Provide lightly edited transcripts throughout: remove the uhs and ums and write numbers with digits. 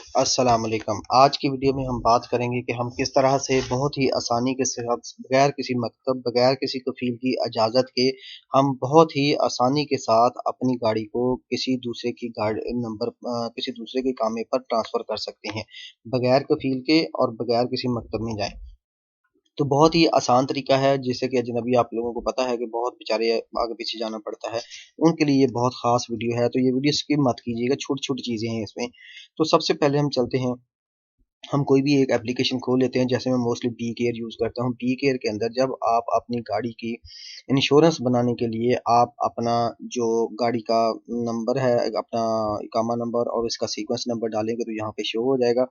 अस्सलाम वालेकुम। आज की वीडियो में हम बात करेंगे कि हम किस तरह से बहुत ही आसानी के साथ बगैर किसी मकतब, बगैर किसी कफ़ील की इजाज़त के हम बहुत ही आसानी के साथ अपनी गाड़ी को किसी दूसरे की किसी दूसरे के कामे पर ट्रांसफ़र कर सकते हैं, बगैर कफ़ील के और बगैर किसी मकतब में जाए। तो बहुत ही आसान तरीका है जिससे कि अजनबी आप लोगों को पता है कि बहुत बेचारे आगे पीछे जाना पड़ता है। उनके लिए ये बहुत ख़ास वीडियो है, तो ये वीडियो स्किप मत कीजिएगा, छोटी-छोटी चीज़ें हैं इसमें। तो सबसे पहले हम चलते हैं, हम कोई भी एक एप्लीकेशन खोल लेते हैं। जैसे मैं मोस्टली बी केयर यूज़ करता हूँ। बी केयर के अंदर जब आप अपनी गाड़ी की इंश्योरेंस बनाने के लिए आप अपना जो गाड़ी का नंबर है, अपना इकामा नंबर और इसका सीक्वेंस नंबर डालेंगे तो यहाँ पे शो हो जाएगा।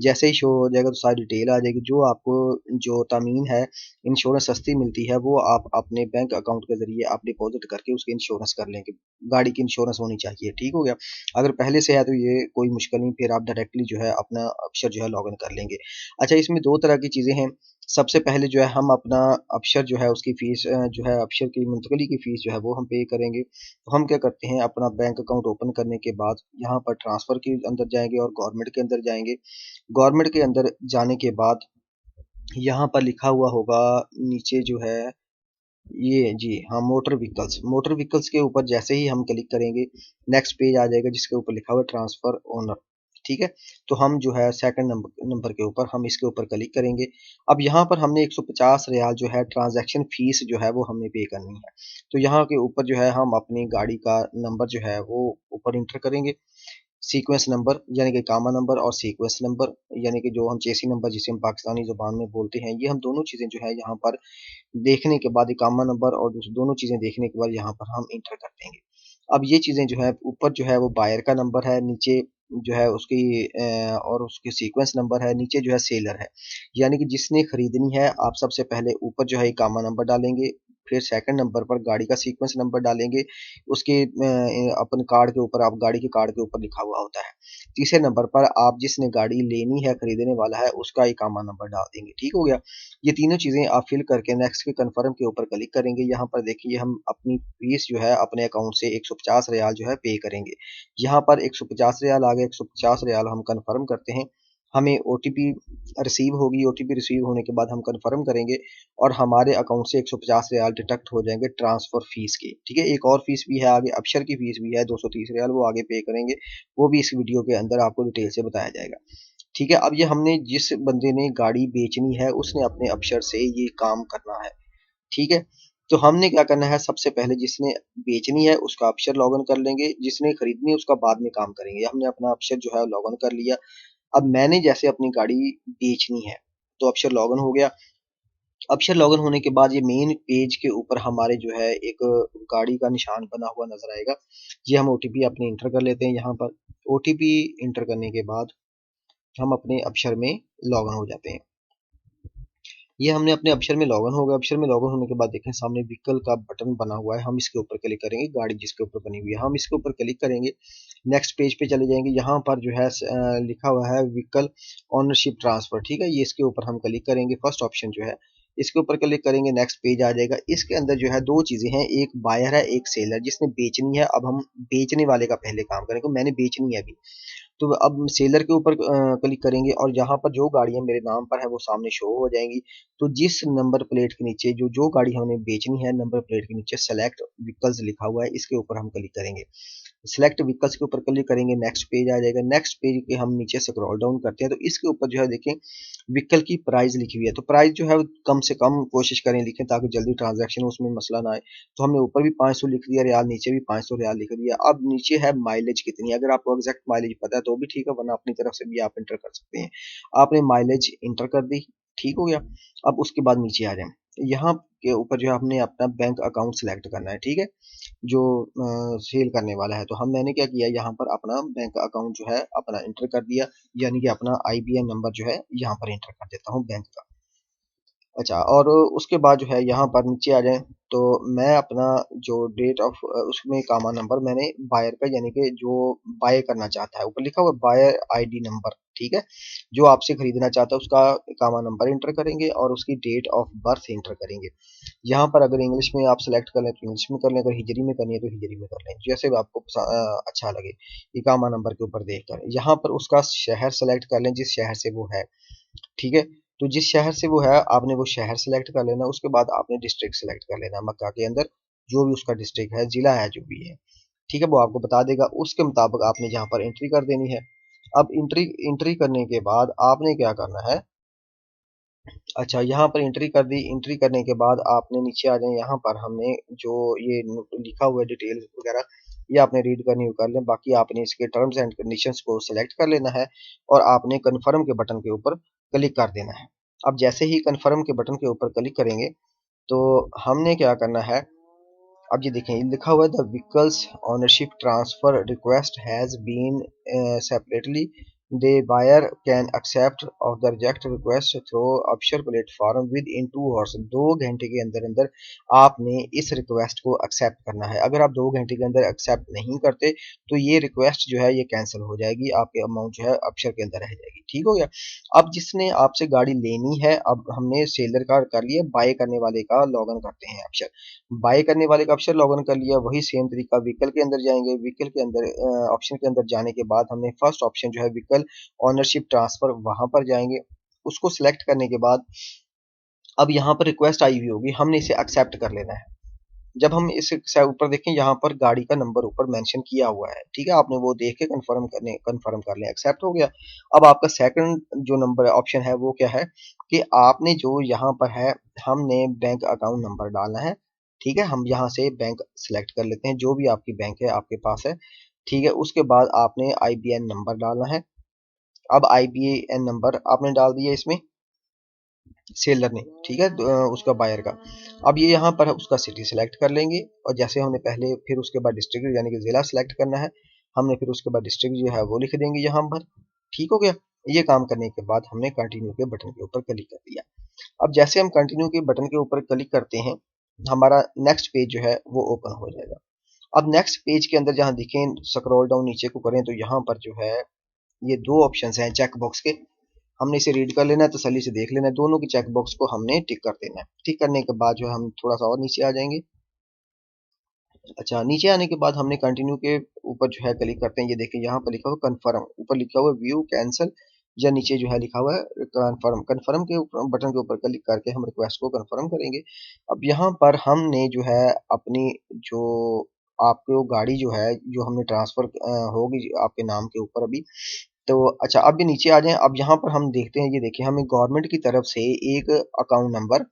जैसे ही शो हो जाएगा तो सारी डिटेल आ जाएगी। जो आपको जो तामीन है, इंश्योरेंस सस्ती मिलती है, वो आप अपने बैंक अकाउंट के ज़रिए आप डिपॉज़िट करके उसकी इंश्योरेंस कर लेंगे। गाड़ी की इंश्योरेंस होनी चाहिए, ठीक हो गया? अगर पहले से है तो ये कोई मुश्किल नहीं, फिर आप डायरेक्टली जो है अपना अक्षर जो है लॉगिन कर लेंगे। अच्छा, इसमें 2 तरह की चीज़ें हैं। सबसे पहले जो है हम अपना अक्षर जो है उसकी फ़ीस जो है अक्षर की मुंतकली की फ़ीस जो है वो हम पे करेंगे। तो हम क्या करते हैं, अपना बैंक अकाउंट ओपन करने के बाद यहाँ पर ट्रांसफ़र के अंदर जाएँगे और गवर्नमेंट के अंदर जाएँगे। गवर्नमेंट के अंदर जाने के बाद यहाँ पर लिखा हुआ होगा नीचे जो है ये जी हाँ, मोटर व्हीकल्स के ऊपर जैसे ही हम क्लिक करेंगे, नेक्स्ट पेज आ जाएगा जिसके ऊपर लिखा हुआ है ट्रांसफर ओनर, ठीक है? तो हम जो है सेकंड नंबर के ऊपर हम इसके ऊपर क्लिक करेंगे। अब यहाँ पर हमने 150 रियाल जो है ट्रांज़ैक्शन फ़ीस जो है वो हमने पे करनी है। तो यहाँ के ऊपर जो है हम अपनी गाड़ी का नंबर जो है वो ऊपर एंटर करेंगे। सीक्वेंस नंबर यानी कि कामा नंबर और सीक्वेंस नंबर यानी कि जो हम चेसी नंबर जिसे हम पाकिस्तानी ज़ुबान में बोलते हैं, ये हम दोनों चीज़ें जो है यहाँ पर देखने के बाद इकामा नंबर और दोनों चीज़ें देखने के बाद यहाँ पर हम इंटर कर देंगे। अब ये चीज़ें जो है ऊपर जो है वो बायर का नंबर है, नीचे जो है उसकी और उसकी सीक्वेंस नंबर है, नीचे जो है सेलर है। यानी कि जिसने खरीदनी है आप सबसे पहले ऊपर जो है इकामा नंबर डालेंगे, फिर सेकंड नंबर पर गाड़ी का सीक्वेंस नंबर डालेंगे, उसके अपन कार्ड के ऊपर आप गाड़ी के कार्ड के ऊपर लिखा हुआ होता है। तीसरे नंबर पर आप जिसने गाड़ी लेनी है, खरीदने वाला है, उसका इकामा नंबर डाल देंगे, ठीक हो गया? ये तीनों चीज़ें आप फिल करके नेक्स्ट के कन्फर्म के ऊपर क्लिक करेंगे। यहाँ पर देखिए हम अपनी फीस जो है अपने अकाउंट से 150 रियाल जो है पे करेंगे। यहाँ पर 150 रियाल आ गए, 150 रियाल हम कन्फर्म करते हैं। हमें ओटीपी रिसीव होगी, ओटीपी रिसीव होने के बाद हम कन्फर्म करेंगे और हमारे अकाउंट से 150 रियाल डिडक्ट हो जाएँगे ट्रांसफ़र फ़ीस के, ठीक है? एक और फ़ीस भी है आगे, अबशर की फ़ीस भी है 230 रियाल, वो आगे पे करेंगे। वो भी इस वीडियो के अंदर आपको डिटेल से बताया जाएगा। ठीक है, अब ये हमने जिस बंदे ने गाड़ी बेचनी है उसने अपने अबशर से ये काम करना है, ठीक है? तो हमने क्या करना है, सबसे पहले जिसने बेचनी है उसका अबशर लॉगिन कर लेंगे, जिसने खरीदनी है उसका बाद में काम करेंगे। हमने अपना अबशर जो है लॉगिन कर लिया। अब मैंने जैसे अपनी गाड़ी बेचनी है, तो अबशर लॉगिन हो गया। अबशर लॉगिन होने के बाद ये मेन पेज के ऊपर हमारे जो है एक गाड़ी का निशान बना हुआ नज़र आएगा। ये हम ओटीपी अपनी एंटर कर लेते हैं यहाँ पर। ओटीपी एंटर करने के बाद हम अपने अबशर में लॉगिन हो जाते हैं। ये हमने अपने अबशर में लॉगिन हो गए। अबशर में लॉगिन होने के बाद देखें सामने व्हीकल का बटन बना हुआ है, हम इसके ऊपर क्लिक करेंगे, गाड़ी जिसके ऊपर बनी हुई है हम इसके ऊपर क्लिक करेंगे। नेक्स्ट पेज पे चले जाएंगे, यहाँ पर जो है लिखा हुआ है व्हीकल ओनरशिप ट्रांसफर, ठीक है? ये इसके ऊपर हम क्लिक करेंगे, फर्स्ट ऑप्शन जो है इसके ऊपर क्लिक करेंगे, नेक्स्ट पेज आ जाएगा। इसके अंदर जो है दो चीजें हैं, एक बायर है एक सेलर। जिसने बेचनी है, अब हम बेचने वाले का पहले काम करेंगे, मैंने बेचनी है अभी। तो अब सेलर के ऊपर क्लिक करेंगे और यहाँ पर जो गाड़ियाँ मेरे नाम पर है वो सामने शो हो जाएंगी। तो जिस नंबर प्लेट के नीचे जो गाड़ी हमें बेचनी है, नंबर प्लेट के नीचे सेलेक्ट व्हीकल्स लिखा हुआ है, इसके ऊपर हम क्लिक करेंगे। सेलेक्ट व्हीकल्स के ऊपर क्लिक करेंगे, नेक्स्ट पेज आ जाएगा। नेक्स्ट पेज के हम नीचे स्क्रॉल डाउन करते हैं तो इसके ऊपर जो है देखें व्हीकल की प्राइस लिखी हुई है। तो प्राइस जो है वो कम से कम कोशिश करें लिखें ताकि जल्दी ट्रांजैक्शन उसमें मसला ना आए। तो हमने ऊपर भी 500 लिख दिया रियाल, नीचे भी 500 रियाल लिख दिया। अब नीचे है माइलेज कितनी है, अगर आपको एग्जैक्ट माइलेज पता है तो भी ठीक है, वरना अपनी तरफ से भी आप इंटर कर सकते हैं। आपने माइलेज इंटर कर दी, ठीक हो गया। अब उसके बाद नीचे आ जाए, यहाँ के ऊपर जो है हमने अपना बैंक अकाउंट सेलेक्ट करना है, ठीक है? जो सेल करने वाला है। तो मैंने क्या किया, यहाँ पर अपना बैंक अकाउंट जो है अपना इंटर कर दिया, यानी कि अपना आईबीएन नंबर जो है यहाँ पर इंटर कर देता हूँ बैंक का। अच्छा, और उसके बाद जो है यहाँ पर नीचे आ जाएँ तो मैं अपना जो डेट ऑफ उसमें कामा नंबर मैंने बायर का यानी कि जो बाय करना चाहता है, ऊपर लिखा हुआ है बायर आईडी नंबर, ठीक है। जो आपसे खरीदना चाहता है उसका इकामा नंबर इंटर करेंगे और उसकी डेट ऑफ बर्थ इंटर करेंगे। यहाँ पर अगर इंग्लिश में आप सेलेक्ट कर लें तो इंग्लिश में कर लें, अगर हिजरी में करनी है तो हिजरी में कर लें, जैसे भी आपको अच्छा लगे इकामा नंबर के ऊपर देखकर। यहाँ पर उसका शहर सेलेक्ट कर लें जिस शहर से वो है, ठीक है। तो जिस शहर से वो है आपने वो शहर सेलेक्ट कर लेना, उसके बाद आपने डिस्ट्रिक्ट सेलेक्ट कर लेना मक्का के अंदर, जो भी उसका डिस्ट्रिक्ट है, जिला है, जो भी है, ठीक है, वो आपको बता देगा। उसके मुताबिक आपने यहाँ पर एंट्री कर देनी है। अब एंट्री एंट्री करने के बाद आपने क्या करना है, अच्छा यहाँ पर एंट्री कर दी। एंट्री करने के बाद आपने नीचे आ जाए, यहाँ पर हमने जो ये लिखा हुआ है डिटेल्स वगैरह, ये आपने रीड करनी हो कर लें, बाकी आपने इसके टर्म्स एंड कंडीशंस को सिलेक्ट कर लेना है और आपने कन्फर्म के बटन के ऊपर क्लिक कर देना है। अब जैसे ही कन्फर्म के बटन के ऊपर क्लिक करेंगे तो हमने क्या करना है, अब ये देखें लिखा हुआ है the vehicles ownership transfer request has been separately the buyer can accept or the reject request through official platform within 2 hours. 2 घंटे के अंदर अंदर आपने इस रिक्वेस्ट को एक्सेप्ट करना है। अगर आप 2 घंटे के अंदर एक्सेप्ट नहीं करते तो ये रिक्वेस्ट जो है ये कैंसिल हो जाएगी, आपके अमाउंट जो है ऑफिशियल के अंदर रह जाएगी, ठीक हो गया। अब जिसने आपसे गाड़ी लेनी है, अब हमने सेलर का कर लिया, बाय करने वाले का लॉगिन करते हैं ऑप्शन। बाय करने वाले का ऑप्शन लॉगिन कर लिया, वही सेम तरीका व्हीकल के अंदर जाएंगे। व्हीकल के अंदर ऑप्शन के अंदर जाने के बाद हमने फर्स्ट ऑप्शन जो है व्हीकल ओनरशिप ट्रांसफर, वहां पर जाएंगे। उसको सिलेक्ट करने के बाद अब यहाँ पर रिक्वेस्ट आई हुई होगी, हमने इसे एक्सेप्ट कर लेना है। जब हम इस ऊपर देखें यहाँ पर गाड़ी का नंबर ऊपर मेंशन किया हुआ है, ठीक है, आपने वो देख के कंफर्म कर लें, एक्सेप्ट हो गया। अब आपका सेकंड जो नंबर ऑप्शन है वो क्या है कि आपने जो यहाँ पर है, हमने बैंक अकाउंट नंबर डालना है, ठीक है। हम यहाँ से बैंक सिलेक्ट कर लेते हैं, जो भी आपकी बैंक है आपके पास है, ठीक है। उसके बाद आपने IBN नंबर डालना है। अब IBN नंबर आपने डाल दिया इसमें सेलर ने, ठीक है, उसका बायर का। अब ये यहाँ पर उसका सिटी सिलेक्ट कर लेंगे और जैसे हमने पहले, फिर उसके बाद डिस्ट्रिक्ट यानी कि जिला सिलेक्ट करना है हमने, फिर उसके बाद डिस्ट्रिक्ट जो है वो लिख देंगे यहाँ पर, ठीक हो गया। ये काम करने के बाद हमने कंटिन्यू के बटन के ऊपर क्लिक कर दिया। अब जैसे हम कंटिन्यू के बटन के ऊपर क्लिक करते हैं, हमारा नेक्स्ट पेज जो है वो ओपन हो जाएगा। अब नेक्स्ट पेज के अंदर जहाँ दिखें, स्क्रॉल डाउन नीचे को करें तो यहाँ पर जो है ये दो ऑप्शंस हैं चेक बॉक्स के, हमने इसे रीड कर लेना है, तसल्ली से देख लेना है। दोनों की चेक बॉक्स को हमने टिक कर देना है। टिक करने के बाद जो है हम थोड़ा सा और नीचे आ जाएंगे। अच्छा, नीचे आने के बाद हमने कंटिन्यू के ऊपर जो है क्लिक करते हैं। ये देखिए यहाँ पर लिखा हुआ कन्फर्म, ऊपर लिखा हुआ व्यू कैंसिल, या नीचे जो है लिखा हुआ है कन्फर्म। कन्फर्म के ऊपर बटन के ऊपर क्लिक करके हम रिक्वेस्ट को कन्फर्म करेंगे। अब यहाँ पर हमने जो है अपनी जो आपको गाड़ी जो है जो हमने ट्रांसफर होगी आपके नाम के ऊपर अभी, तो अच्छा अब भी नीचे आ जाएं। अब यहाँ पर हम देखते हैं, ये देखिए हमें गवर्नमेंट की तरफ से एक अकाउंट नंबर,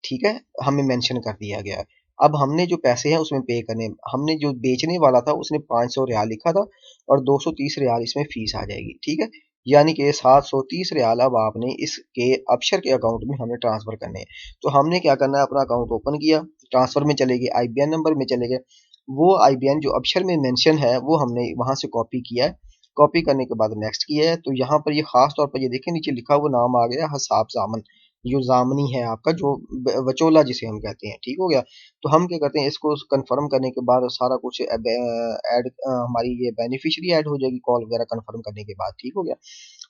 ठीक है, हमें मेंशन कर दिया गया है। अब हमने जो पैसे हैं उसमें पे करने, हमने जो बेचने वाला था उसने 500 रियाल लिखा था और 230 रियाल इसमें फीस आ जाएगी, ठीक है। यानी कि 730 रियाल अब आपने इसके अबशर के अकाउंट में हमें ट्रांसफर करने हैं। तो हमने क्या करना है, अपना अकाउंट ओपन किया, ट्रांसफर में चले गए, IBN नंबर में चले गए, वो IBN जो अबशर में मेंशन है वो हमने वहां से कॉपी किया है। कॉपी करने के बाद नेक्स्ट किया है, तो यहाँ पर ये खास तौर पर ये देखें नीचे लिखा हुआ नाम आ गया हसाब जामन, जो जामनी है आपका, जो वचोला जिसे हम कहते हैं, ठीक हो गया। तो हम क्या करते हैं, इसको कंफर्म करने के बाद सारा कुछ ऐड, हमारी ये बेनिफिशियरी ऐड हो जाएगी कॉल वगैरह कंफर्म करने के बाद, ठीक हो गया।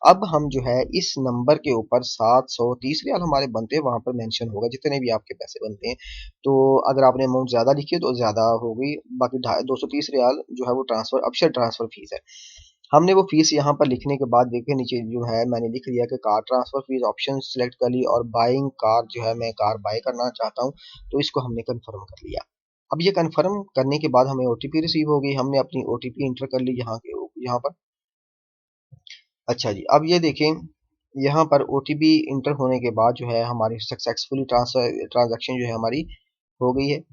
अब हम जो है इस नंबर के ऊपर 730 रियाल हमारे बनते हैं, वहां पर मेंशन होगा जितने भी आपके पैसे बनते हैं। तो अगर आपने अमाउंट ज्यादा लिखी है तो ज्यादा होगी, बाकी 230 रियाल जो है वो ट्रांसफर अबशर ट्रांसफर फीस है। हमने वो फीस यहाँ पर लिखने के बाद देखिए नीचे जो है मैंने लिख दिया कि car transfer fees option select कर ली, और बाइंग कार जो है मैं कार बाय करना चाहता हूँ, तो इसको हमने कंफर्म कर लिया। अब ये कंफर्म करने के बाद हमें OTP रिसीव हो गई, हमने अपनी OTP इंटर कर ली यहाँ पर। अच्छा जी, अब ये देखें यहाँ पर OTP इंटर होने के बाद जो है हमारी सक्सेसफुली ट्रांजैक्शन जो है हमारी हो गई है।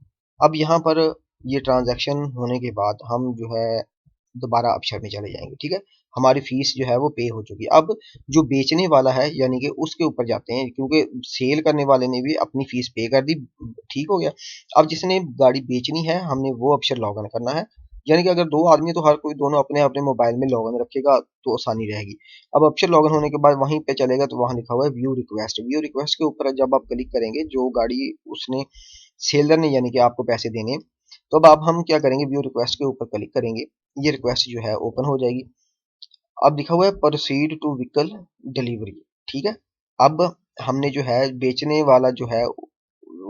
अब यहाँ पर ये ट्रांजैक्शन होने के बाद हम जो है दोबारा अबशर में चले जाएंगे, ठीक है। हमारी फीस जो है वो पे हो चुकी है। अब जो बेचने वाला है यानी कि उसके ऊपर जाते हैं, क्योंकि सेल करने वाले ने भी अपनी फीस पे कर दी, ठीक हो गया। अब जिसने गाड़ी बेचनी है हमने वो अबशर लॉग इन करना है, यानी कि अगर दो आदमी तो हर कोई दोनों अपने अपने मोबाइल में लॉग इन रखेगा तो आसानी रहेगी। अब अबशर लॉग इन होने के बाद वहीं पे चलेगा तो वहां लिखा हुआ है व्यू रिक्वेस्ट। व्यू रिक्वेस्ट के ऊपर जब आप क्लिक करेंगे, जो गाड़ी उसने सेलर ने यानी कि आपको पैसे देने, तो अब हम क्या करेंगे, व्यू रिक्वेस्ट के ऊपर क्लिक करेंगे, ये रिक्वेस्ट जो है ओपन हो जाएगी। अब लिखा हुआ है प्रोसीड टू व्हीकल डिलीवरी। ठीक है, अब हमने जो है बेचने वाला जो है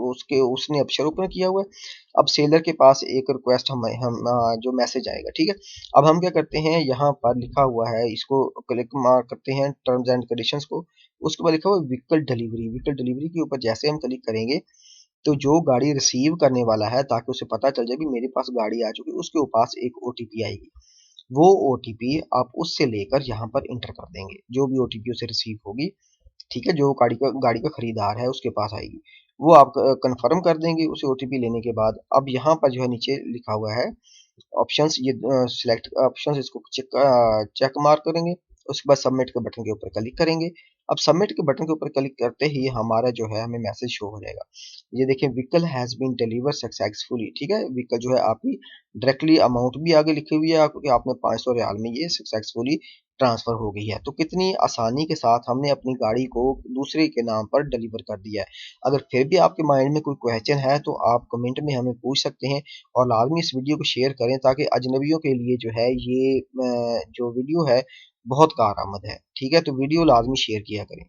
उसके उसने अक्षर ओपन किया हुआ है। अब सेलर के पास एक रिक्वेस्ट हम जो मैसेज आएगा। ठीक है, अब हम क्या करते हैं, यहाँ पर लिखा हुआ है, इसको क्लिक मार करते हैं टर्म्स एंड कंडीशंस को। उसके बाद लिखा हुआ है व्हीकल डिलीवरी। व्हीकल डिलीवरी के ऊपर जैसे हम क्लिक करेंगे तो जो गाड़ी रिसीव करने वाला है, ताकि उसे पता चल जाए कि मेरे पास गाड़ी आ चुकी है, उसके पास एक ओटीपी आएगी। वो ओटीपी आप उससे लेकर यहाँ पर इंटर कर देंगे, जो भी ओटीपी उसे रिसीव होगी। ठीक है, जो गाड़ी का खरीदार है उसके पास आएगी, वो आप कंफर्म कर देंगे उसे ओटीपी लेने के बाद। अब यहाँ पर जो है नीचे लिखा हुआ है ऑप्शंस, ये सिलेक्ट ऑप्शंस, इसको चेक मार्क करेंगे। उसके बाद सबमिट के बटन के ऊपर क्लिक करेंगे। अब सबमिट के बटन के ऊपर क्लिक करते ही हमारा जो है हमें मैसेज शो हो जाएगा। ये देखिए, vehicle has been deliver successfully. ठीक है, व्हीकल जो है आपकी डायरेक्टली अमाउंट भी आगे लिखी हुई है आपको कि आपने 500 रियाल में ये सक्सेसफुली ट्रांसफर हो गई है। तो कितनी आसानी के साथ हमने अपनी गाड़ी को दूसरे के नाम पर डिलीवर कर दिया है। अगर फिर भी आपके माइंड में कोई क्वेश्चन है तो आप कमेंट में हमें पूछ सकते हैं, और लाजमी इस वीडियो को शेयर करें ताकि अजनबियों के लिए जो है ये जो वीडियो है बहुत कारआमद है। ठीक है, तो वीडियो लाजमी शेयर किया करें।